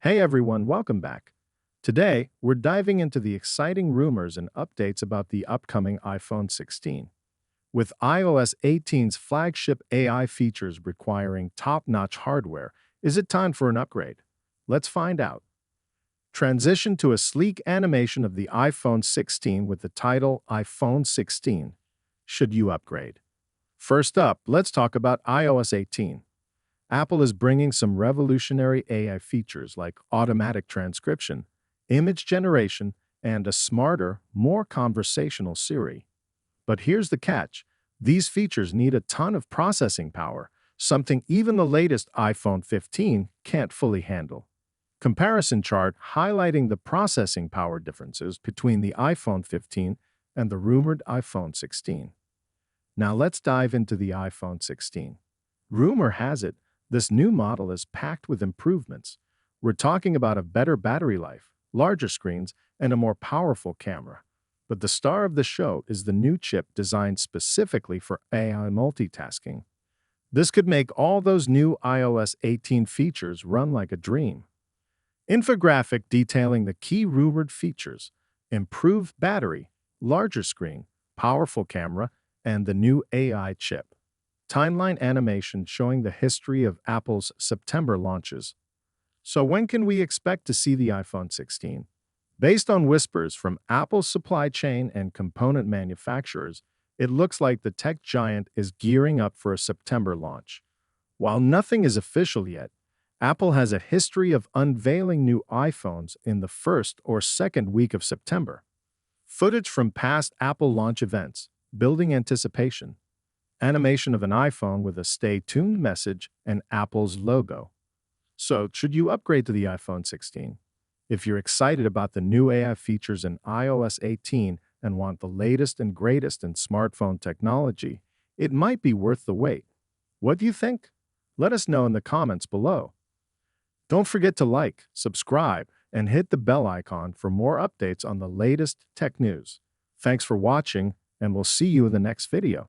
Hey everyone, welcome back. Today, we're diving into the exciting rumors and updates about the upcoming iPhone 16. With iOS 18's flagship AI features requiring top-notch hardware, is it time for an upgrade? Let's find out. Transition to a sleek animation of the iPhone 16 with the title iPhone 16. Should you upgrade? First up, let's talk about iOS 18. Apple is bringing some revolutionary AI features like automatic transcription, image generation, and a smarter, more conversational Siri. But here's the catch. These features need a ton of processing power, something even the latest iPhone 15 can't fully handle. Comparison chart highlighting the processing power differences between the iPhone 15 and the rumored iPhone 16. Now let's dive into the iPhone 16. Rumor has it this new model is packed with improvements. We're talking about a better battery life, larger screens, and a more powerful camera. But the star of the show is the new chip designed specifically for AI multitasking. This could make all those new iOS 18 features run like a dream. Infographic detailing the key rumored features: improved battery, larger screen, powerful camera, and the new AI chip. Timeline animation showing the history of Apple's September launches. So when can we expect to see the iPhone 16? Based on whispers from Apple's supply chain and component manufacturers, it looks like the tech giant is gearing up for a September launch. While nothing is official yet, Apple has a history of unveiling new iPhones in the first or second week of September. Footage from past Apple launch events, building anticipation. Animation of an iPhone with a stay tuned message and Apple's logo. So, should you upgrade to the iPhone 16? If you're excited about the new AI features in iOS 18 and want the latest and greatest in smartphone technology, it might be worth the wait. What do you think? Let us know in the comments below. Don't forget to like, subscribe, and hit the bell icon for more updates on the latest tech news. Thanks for watching, and we'll see you in the next video.